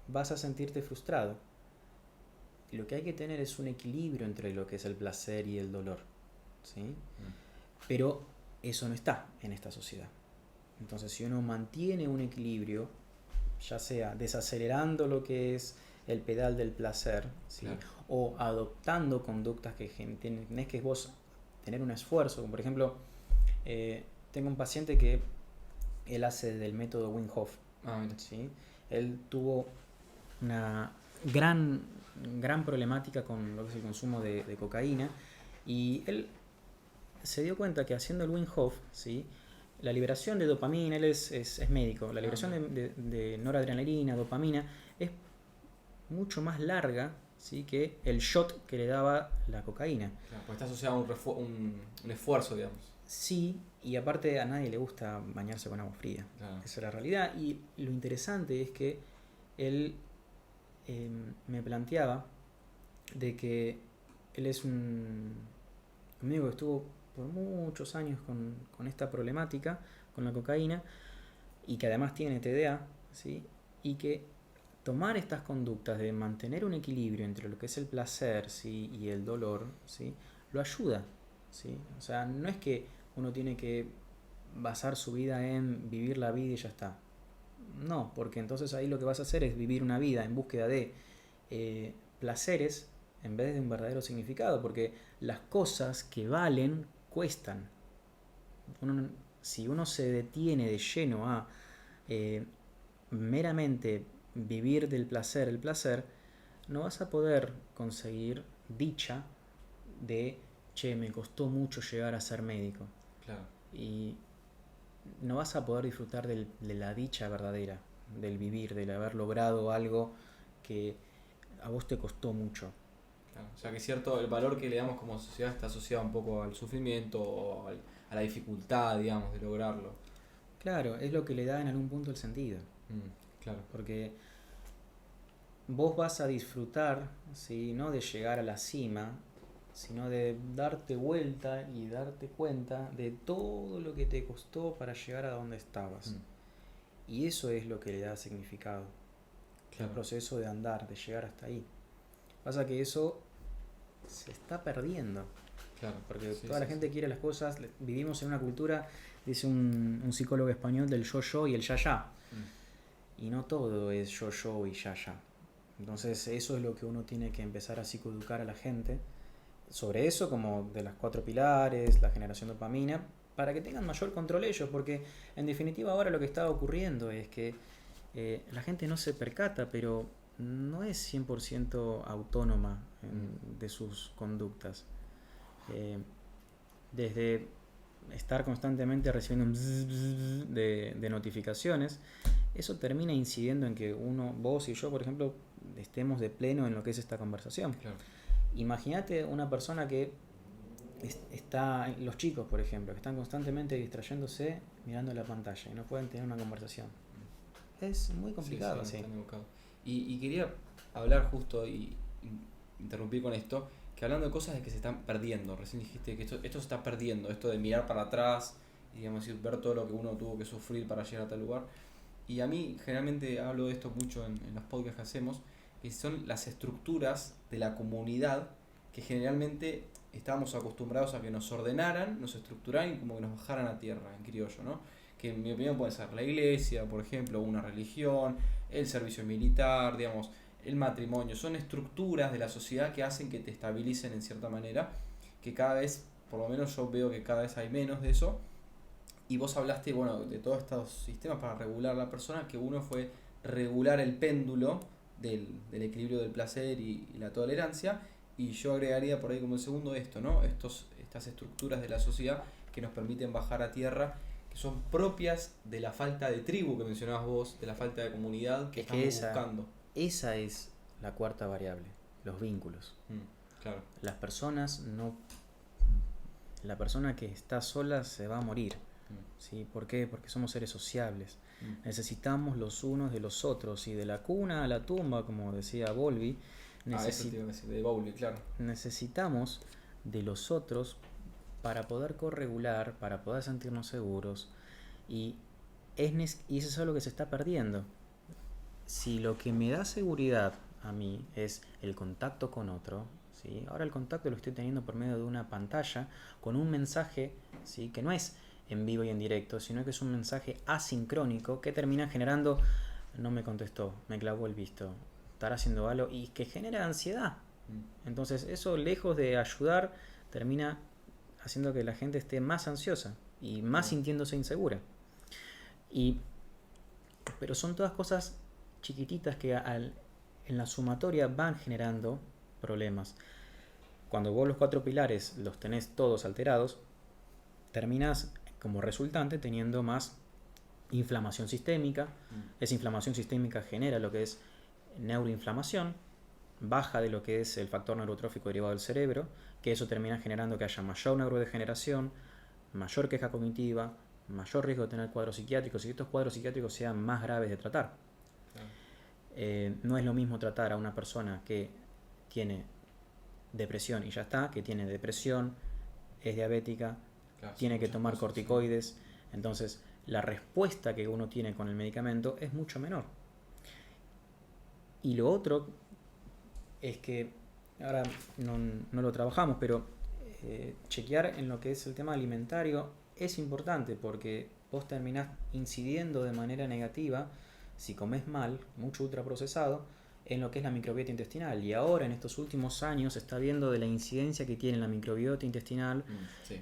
vas a sentirte frustrado. Y lo que hay que tener es un equilibrio entre lo que es el placer y el dolor, ¿sí? Pero eso no está en esta sociedad. Entonces, si uno mantiene un equilibrio, ya sea desacelerando lo que es el pedal del placer, ¿sí?, claro, o adoptando conductas que tenés que vos tener un esfuerzo, como por ejemplo, tengo un paciente que él hace del método Wim Hof, ¿sí? Él tuvo una gran gran problemática con lo que es el consumo de cocaína, y él se dio cuenta que haciendo el Wim Hof, ¿sí? La liberación de dopamina, él es médico, la liberación de noradrenalina, dopamina, es mucho más larga, ¿sí? Que el shot que le daba la cocaína. Claro, porque está asociado a un esfuerzo, digamos. Sí, y aparte a nadie le gusta bañarse con agua fría. Claro. Esa es la realidad. Y lo interesante es que él me planteaba de que él es un amigo que estuvo por muchos años con esta problemática, con la cocaína, y que además tiene TDA, ¿sí? Y que tomar estas conductas de mantener un equilibrio entre lo que es el placer, ¿sí? Y el dolor, ¿sí? Lo ayuda, ¿sí? O sea, no es que uno tiene que basar su vida en vivir la vida y ya está. No, porque entonces ahí lo que vas a hacer es vivir una vida en búsqueda de placeres en vez de un verdadero significado, porque las cosas que valen cuestan. Si uno se detiene de lleno a meramente vivir del placer, el placer, no vas a poder conseguir dicha de, che, me costó mucho llegar a ser médico. Claro. Y no vas a poder disfrutar de la dicha verdadera, del vivir, del haber logrado algo que a vos te costó mucho. Claro. O sea que cierto, el valor que le damos como sociedad está asociado un poco al sufrimiento o a la dificultad, digamos, de lograrlo. Claro, es lo que le da en algún punto el sentido. Claro. Porque vos vas a disfrutar, ¿sí? No de llegar a la cima, sino de darte vuelta y darte cuenta de todo lo que te costó para llegar a donde estabas. Y eso es lo que le da significado. Claro. El proceso de andar, de llegar hasta ahí. Pasa que eso se está perdiendo. Claro. Porque Sí, toda la gente quiere las cosas. Vivimos en una cultura, dice un psicólogo español, del yo-yo y el ya-ya. Y no todo es yo-yo y ya-ya. Entonces eso es lo que uno tiene que empezar a psicoeducar a la gente sobre eso, como de las 4 pilares, la generación de dopamina, para que tengan mayor control ellos, porque en definitiva ahora lo que está ocurriendo es que la gente no se percata, pero no es 100% autónoma de sus conductas. Desde estar constantemente recibiendo un bzz, bzz de notificaciones, eso termina incidiendo en que vos y yo, por ejemplo, estemos de pleno en lo que es esta conversación. Claro. Imagínate una persona que está, los chicos por ejemplo, que están constantemente distrayéndose mirando la pantalla y no pueden tener una conversación. Es muy complicado, sí. Están educados. Y quería hablar justo y interrumpir con esto, que hablando de cosas de que se están perdiendo, recién dijiste que esto se está perdiendo, esto de mirar para atrás y digamos, ver todo lo que uno tuvo que sufrir para llegar a tal lugar. Y a mí generalmente hablo de esto mucho en los podcasts que hacemos, que son las estructuras de la comunidad que generalmente estábamos acostumbrados a que nos ordenaran, nos estructuraran y como que nos bajaran a tierra, en criollo, ¿no? Que en mi opinión puede ser la iglesia, por ejemplo, una religión, el servicio militar, digamos, el matrimonio. Son estructuras de la sociedad que hacen que te estabilicen en cierta manera, que cada vez, por lo menos yo veo que cada vez hay menos de eso. Y vos hablaste, bueno, de todos estos sistemas para regular a la persona, que uno fue regular el péndulo del equilibrio del placer y la tolerancia, y yo agregaría por ahí como el segundo esto, ¿no? Estas estructuras de la sociedad que nos permiten bajar a tierra, que son propias de la falta de tribu que mencionabas vos, de la falta de comunidad que estamos buscando. Esa es la cuarta variable, los vínculos. Claro. Las personas no... La persona que está sola se va a morir. ¿Sí? ¿Por qué? Porque somos seres sociables. Necesitamos los unos de los otros, y de la cuna a la tumba, como decía Bowlby, Eso te iba a decir, de Bowlby, claro. necesitamos de los otros para poder corregular, para poder sentirnos seguros, y eso es algo que se está perdiendo. Si lo que me da seguridad a mí es el contacto con otro, ¿sí? Ahora el contacto lo estoy teniendo por medio de una pantalla con un mensaje, ¿sí? Que no es en vivo y en directo, sino que es un mensaje asincrónico que termina generando, no me contestó, me clavó el visto, estará haciendo algo, y que genera ansiedad. Entonces eso, lejos de ayudar, termina haciendo que la gente esté más ansiosa y más sintiéndose insegura. Pero son todas cosas chiquititas que al en la sumatoria van generando problemas. Cuando vos los 4 pilares los tenés todos alterados, terminás como resultante teniendo más inflamación sistémica. Esa inflamación sistémica genera lo que es neuroinflamación, baja de lo que es el factor neurotrófico derivado del cerebro, que eso termina generando que haya mayor neurodegeneración, mayor queja cognitiva, mayor riesgo de tener cuadros psiquiátricos, y estos cuadros psiquiátricos sean más graves de tratar. No es lo mismo tratar a una persona que tiene depresión y ya está, que tiene depresión, es diabética, tiene que tomar corticoides, entonces la respuesta que uno tiene con el medicamento es mucho menor. Y lo otro es que, ahora no lo trabajamos, pero chequear en lo que es el tema alimentario es importante, porque vos terminás incidiendo de manera negativa, si comes mal, mucho ultraprocesado, en lo que es la microbiota intestinal. Y ahora, en estos últimos años, se está viendo de la incidencia que tiene la microbiota intestinal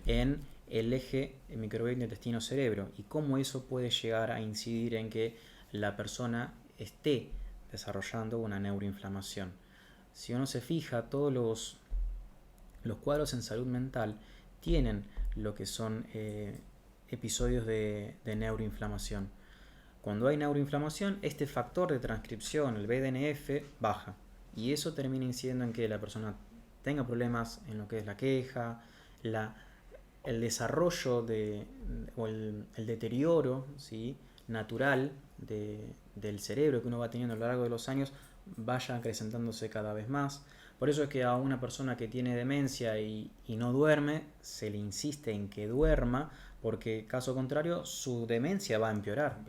en el eje microbiota intestino-cerebro, y cómo eso puede llegar a incidir en que la persona esté desarrollando una neuroinflamación. Si uno se fija, todos los cuadros en salud mental tienen lo que son episodios de neuroinflamación. Cuando hay neuroinflamación, este factor de transcripción, el BDNF, baja, y eso termina incidiendo en que la persona tenga problemas en lo que es la queja, el desarrollo o el deterioro, ¿sí?, natural del cerebro que uno va teniendo a lo largo de los años vaya acrecentándose cada vez más. Por eso es que a una persona que tiene demencia y no duerme, se le insiste en que duerma, porque caso contrario su demencia va a empeorar.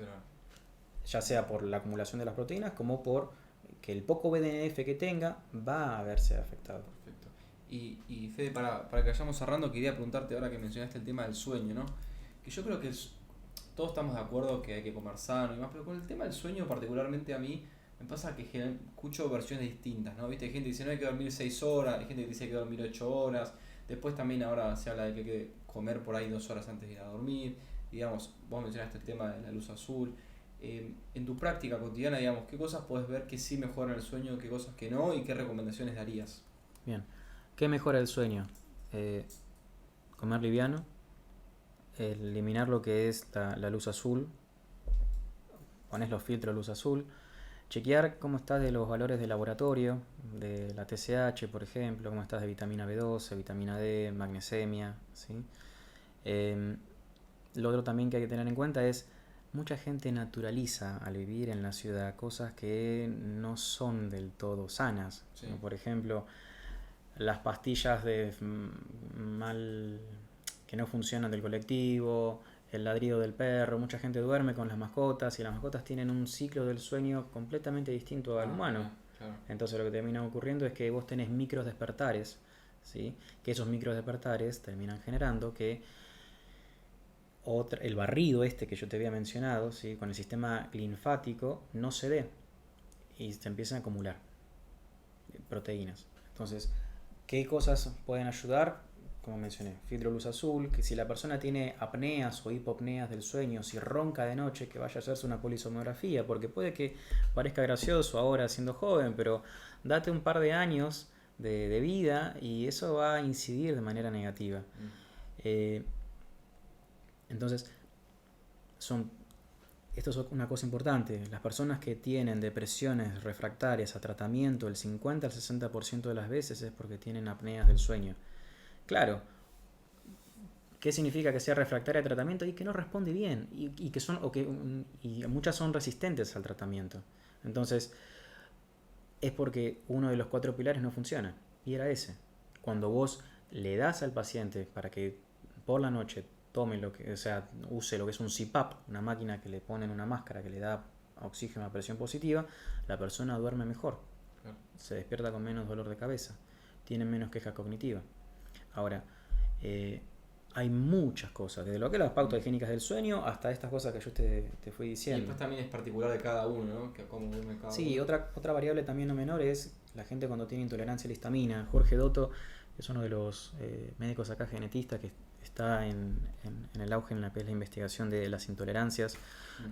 Ya sea por la acumulación de las proteínas como por que el poco BDNF que tenga va a verse afectado. Perfecto. Y Fede, para que vayamos cerrando, quería preguntarte ahora que mencionaste el tema del sueño, ¿no? Que yo creo que todos estamos de acuerdo que hay que comer sano y más, pero con el tema del sueño particularmente a mí me pasa que escucho versiones distintas, ¿no? ¿Viste? Hay gente que dice no hay que dormir 6 horas, hay gente que dice hay que dormir 8 horas, después también ahora se habla de que hay que comer por ahí 2 horas antes de ir a dormir, digamos, vos mencionaste el tema de la luz azul. En tu práctica cotidiana, digamos, ¿qué cosas puedes ver que sí mejoran el sueño, qué cosas que no, y qué recomendaciones darías? Bien, ¿qué mejora el sueño? Comer liviano, eliminar lo que es la luz azul, pones los filtros de luz azul, chequear cómo estás de los valores de laboratorio, de la TSH, por ejemplo, cómo estás de vitamina B12, vitamina D, magnesemia, ¿sí? Lo otro también que hay que tener en cuenta es mucha gente naturaliza al vivir en la ciudad cosas que no son del todo sanas. Sí. Como por ejemplo, las pastillas que no funcionan del colectivo, el ladrido del perro. Mucha gente duerme con las mascotas y las mascotas tienen un ciclo del sueño completamente distinto al humano. Claro. Entonces lo que termina ocurriendo es que vos tenés micros despertares, ¿sí? Que esos micros despertares terminan generando que el barrido que yo te había mencionado, ¿sí?, con el sistema linfático no se dé y se empiezan a acumular proteínas. Entonces, ¿qué cosas pueden ayudar? Como mencioné, filtro luz azul, que si la persona tiene apneas o hipopneas del sueño, si ronca de noche, que vaya a hacerse una polisomnografía, porque puede que parezca gracioso ahora siendo joven, pero date un par de años de vida y eso va a incidir de manera negativa. Entonces, esto es una cosa importante. Las personas que tienen depresiones refractarias a tratamiento, el 50 al 60% de las veces es porque tienen apneas del sueño. Claro, ¿qué significa que sea refractaria al tratamiento? Y que no responde bien, y muchas son resistentes al tratamiento. Entonces, es porque uno de los 4 pilares no funciona, y era ese. Cuando vos le das al paciente para que por la noche tome use lo que es un CPAP, una máquina que le ponen una máscara que le da oxígeno a presión positiva, la persona duerme mejor, se despierta con menos dolor de cabeza, tiene menos queja cognitiva. Ahora, hay muchas cosas, desde lo que es las pautas higiénicas del sueño hasta estas cosas que yo te fui diciendo. Y después también es particular de cada uno, ¿no? Que cómo duerme cada uno. Sí, otra variable también no menor es la gente cuando tiene intolerancia a la histamina. Jorge Dotto es uno de los médicos acá genetistas que está en el auge en la que es la investigación de las intolerancias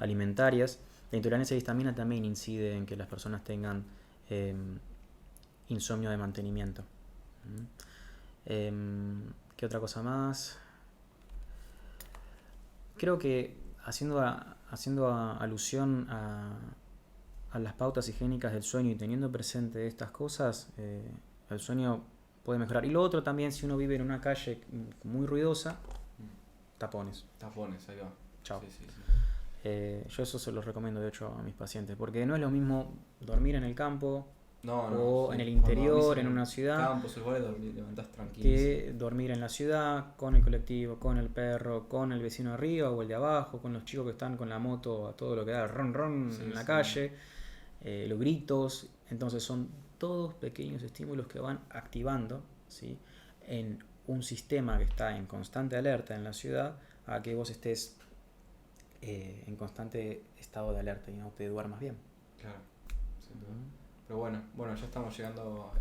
alimentarias. La intolerancia a la histamina también incide en que las personas tengan insomnio de mantenimiento. ¿Qué otra cosa más? Creo que haciendo alusión a las pautas higiénicas del sueño y teniendo presente estas cosas, el sueño puede mejorar. Y lo otro también, si uno vive en una calle muy ruidosa, tapones. Tapones, ahí va. Chao. Sí, sí, sí. Yo eso se los recomiendo de hecho a mis pacientes, porque no es lo mismo dormir en el campo No, o sí. en el Cuando interior, dormís en una ciudad, campos, lugares, levantás tranquilo. que dormir en la ciudad, con el colectivo, con el perro, con el vecino de arriba o el de abajo, con los chicos que están con la moto a todo lo que da, ron ron Sí, en la sí. calle, los gritos. Entonces son todos pequeños estímulos que van activando, ¿sí?, en un sistema que está en constante alerta en la ciudad, a que vos estés en constante estado de alerta y no te duermas bien. Claro, sin duda. Pero bueno, ya estamos llegando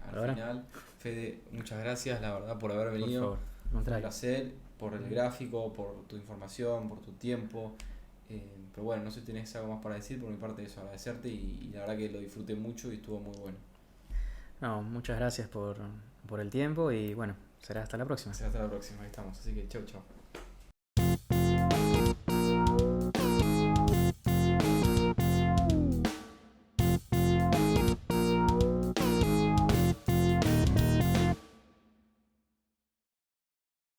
al Ahora. final. Fede, muchas gracias, la verdad, por haber Por venido. favor, Fue un contrario. placer, por el gráfico, por tu información, por tu tiempo. Pero bueno, no sé si tenés algo más para decir. Por mi parte, eso, agradecerte y la verdad que lo disfruté mucho y estuvo muy bueno. No, muchas gracias por el tiempo y bueno, será hasta la próxima. Hasta la próxima, ahí estamos. Así que chau.